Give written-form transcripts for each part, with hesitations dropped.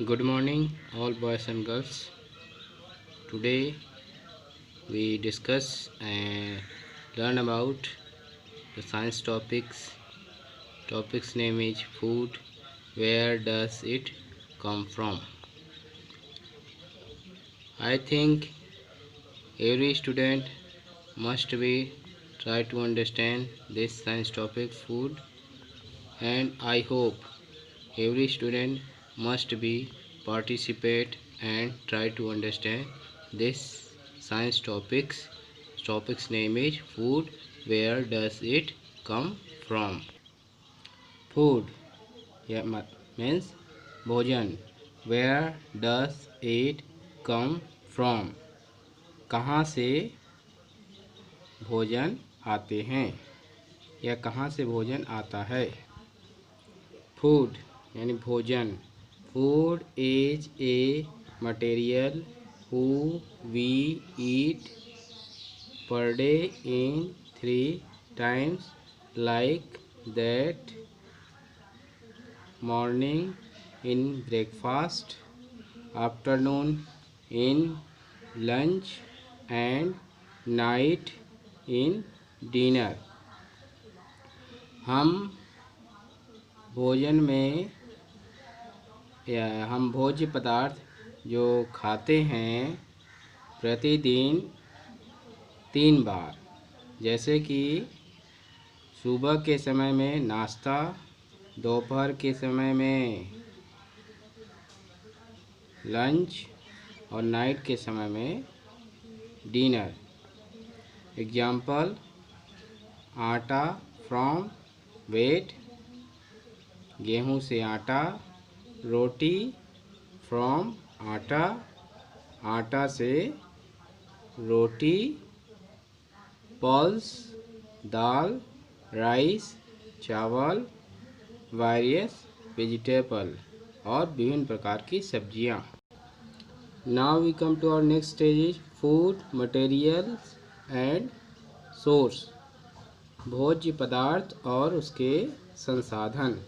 Good morning, all boys and girls. Today we discuss and learn about the science topics. Topic's name is food. Where does it come from? I think every student must be try to understand this science topic food, and I hope every student must be participate and try to understand this science topics name is food. Where does it come from? Food, yeah, means भोजन. Where does it come from? कहाँ से भोजन आते हैं या कहाँ से भोजन आता है? फूड यानी भोजन. Food is a material who we eat per day in 3 times, like that morning in breakfast, afternoon in lunch and night in dinner. हम भोजन में या हम भोज्य पदार्थ जो खाते हैं प्रतिदिन 3 बार, जैसे कि सुबह के समय में नाश्ता, दोपहर के समय में लंच और नाइट के समय में dinner. Example: atta from wheat, गेहूं से आटा. रोटी फ्रॉम आटा, आटा से रोटी. पल्स दाल, राइस चावल. वेरियस वेजिटेबल और विभिन्न प्रकार की सब्जियां. Now we come to our next stage is food materials and source. भोज्य पदार्थ और उसके संसाधन.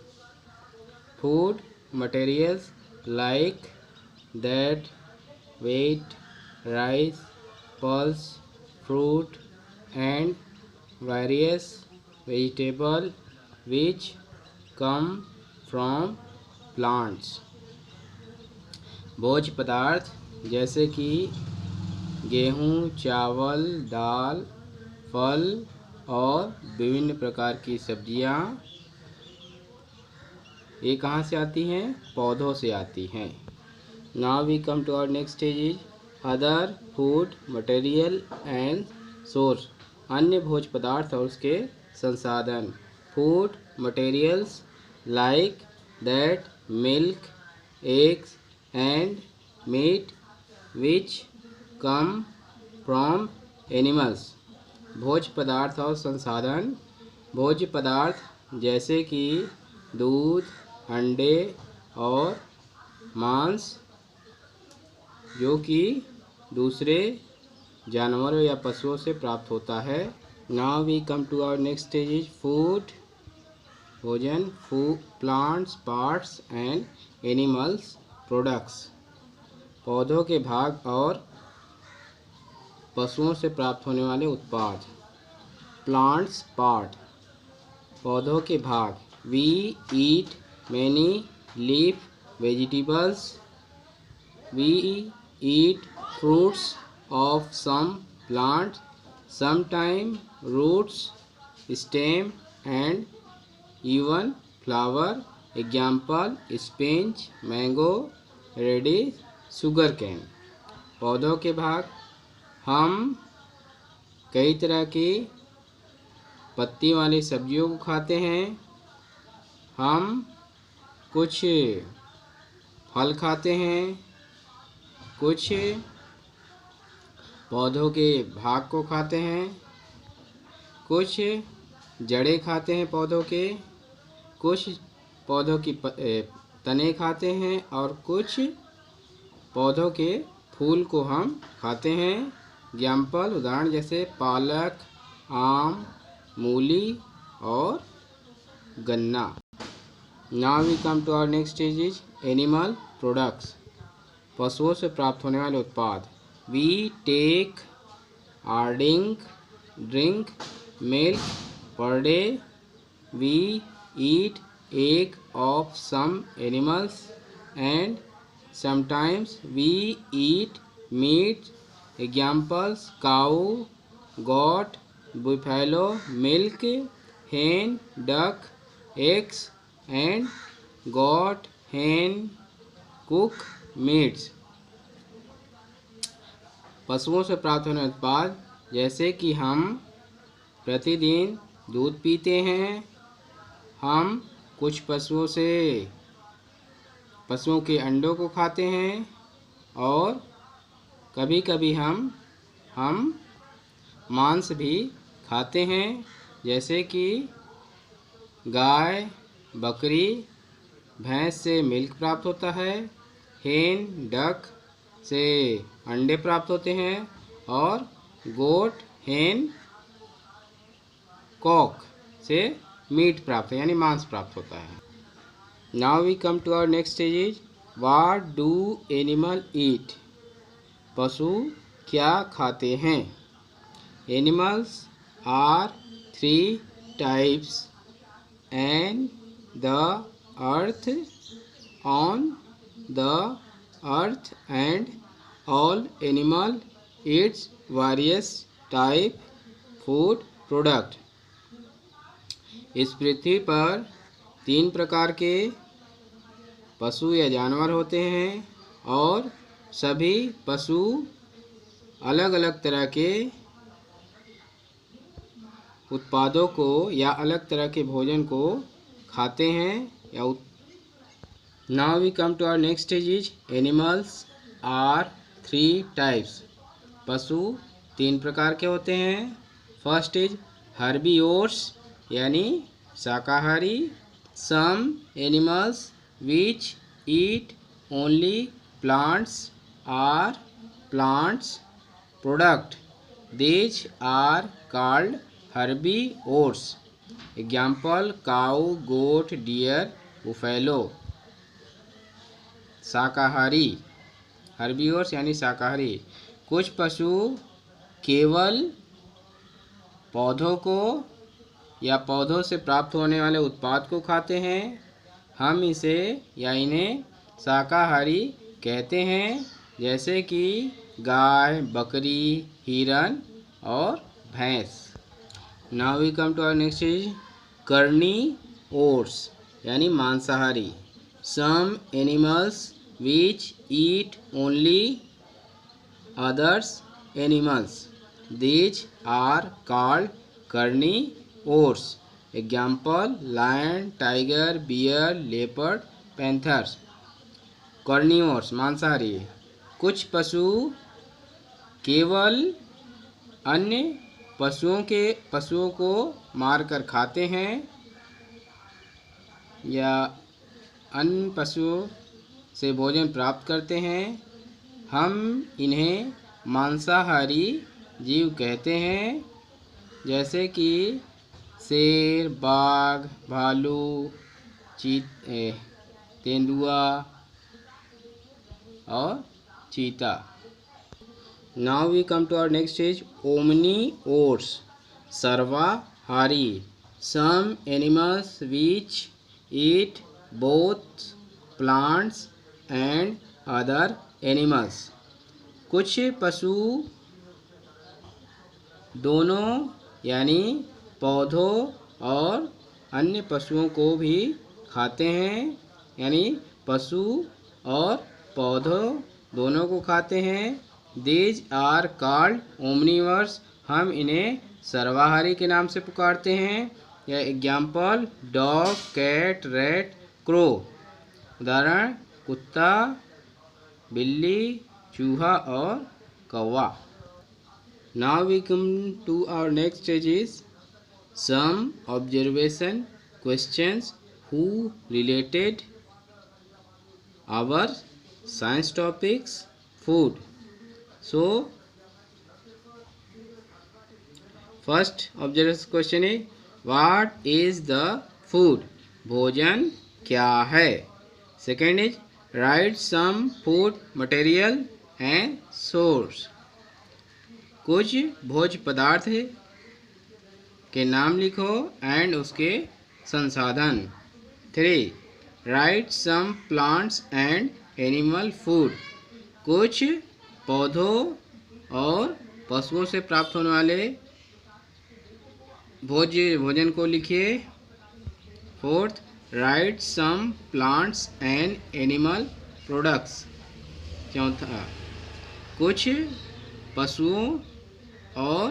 Food materials like that wheat, rice, pulse, fruit and various vegetable which come from plants. भोज्य पदार्थ जैसे कि गेहूं, चावल, दाल, फल और विभिन्न प्रकार की सब्जियां, ये कहाँ से आती हैं? पौधों से आती हैं. Now we come to our next stage is other food material and source. अन्य भोज्य पदार्थ और उसके संसाधन. Food materials like that milk, eggs and meat which come from animals. भोज्य पदार्थ और संसाधन. भोज्य पदार्थ जैसे कि दूध, अंडे और मांस, जो कि दूसरे जानवरों या पशुओं से प्राप्त होता है. Now we come to our next stage is food भोजन. Plants parts and animals products. पौधों के भाग और पशुओं से प्राप्त होने वाले उत्पाद. प्लांट्स पार्ट, पौधों के भाग. We eat many leaf vegetables. We eat fruits of some plants, sometimes roots, stem and even flower. Example: spinach, mango, radish, sugarcane. पौधों के भाग. हम कई तरह की पत्ती वाली सब्जियों को खाते हैं. हम कुछ फल खाते हैं, कुछ पौधों के भाग को खाते हैं, कुछ जड़ें खाते हैं पौधों के, कुछ पौधों की तने खाते हैं और कुछ पौधों के फूल को हम खाते हैं. एग्जाम्पल उदाहरण जैसे पालक, आम, मूली और गन्ना. Now we come to our next stage is animal products. पशुओं से प्राप्त होने वाले उत्पाद। We take or drink milk per day. We eat egg of some animals and sometimes we eat meat. Examples: cow, goat, buffalo milk, hen, duck, eggs, and goat, hen, cook meats. पशुओं से प्राप्त होने वाले उत्पाद जैसे कि हम प्रतिदिन दूध पीते हैं, हम कुछ पशुओं के अंडों को खाते हैं और कभी कभी हम मांस भी खाते हैं, जैसे कि गाय, बकरी, भैंस से मिल्क प्राप्त होता है, हेन, डक से अंडे प्राप्त होते हैं और गोट, हेन, कॉक से मीट प्राप्त है यानी मांस प्राप्त होता है। Now we come to our next stage is what do animal eat? पशु क्या खाते हैं? Animals are three types and the earth on the earth and all animal eats various type food product। इस पृथ्वी पर 3 प्रकार के पशु या जानवर होते हैं और सभी पशु अलग अलग तरह के उत्पादों को या अलग तरह के भोजन को खाते हैं या now we come to our next stage is animals are 3 types. पशु 3 प्रकार के होते हैं। फर्स्ट इज हर्बीवोर्स यानी शाकाहारी। Some animals which eat only plants are plants product. These are called herbivores. Example: cow, goat, deer, buffalo. शाकाहारी herbivores यानी शाकाहारी। कुछ पशु केवल पौधों को या पौधों से प्राप्त होने वाले उत्पाद को खाते हैं, हम इसे या इन्हें शाकाहारी कहते हैं, जैसे कि गाय, बकरी, हिरन और भैंस। Now we come to our next is carnivores यानी मांसाहारी। Some animals which eat only others animals, these are called carnivores. Example: lion, tiger, bear, leopard, panthers. Carnivores मांसाहारी। कुछ पशु केवल अन्य पशुओं को मारकर खाते हैं या अन्य पशुओं से भोजन प्राप्त करते हैं, हम इन्हें मांसाहारी जीव कहते हैं, जैसे कि शेर, बाघ, भालू, तेंदुआ और चीता। Now we come to our next stage omnivores सर्वाहारी। Some animals which eat both plants and other animals. कुछ पशु दोनों यानी पौधों और अन्य पशुओं को भी खाते हैं, यानी पशु और पौधों दोनों को खाते हैं। दीज आर कॉल्ड ओमनीवर्स, हम इन्हें सर्वाहारी के नाम से पुकारते हैं। या example: dog, cat, rat, crow. उदाहरण: कुत्ता, बिल्ली, चूहा और कौवा। Now we come to our next stage is some observation questions who related our science topics food. So first observation question है व्हाट इज द फूड। भोजन क्या है। Second is write some food material and source, कुछ भोज्य पदार्थ के नाम लिखो एंड उसके संसाधन। 3 write some plants and animal food, कुछ पौधों और पशुओं से प्राप्त होने वाले भोजन को लिखिए। 4 write some plants and animal products. 4 कुछ पशुओं और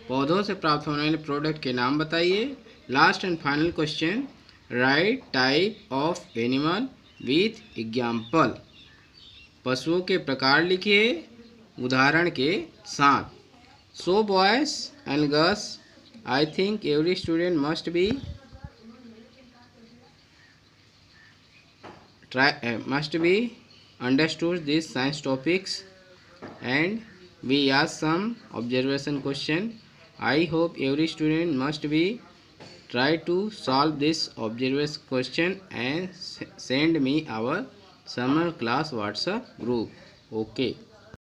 पौधों से प्राप्त होने वाले प्रोडक्ट के नाम बताइए। Last and final question right type of animal with example, पशुओं के प्रकार लिखिए उदाहरण के साथ। So boys and girls, I think every student must be understood these science topics, and we ask some observation question. I hope every student must be try to solve this observation question and send me our summer class WhatsApp group. Okay.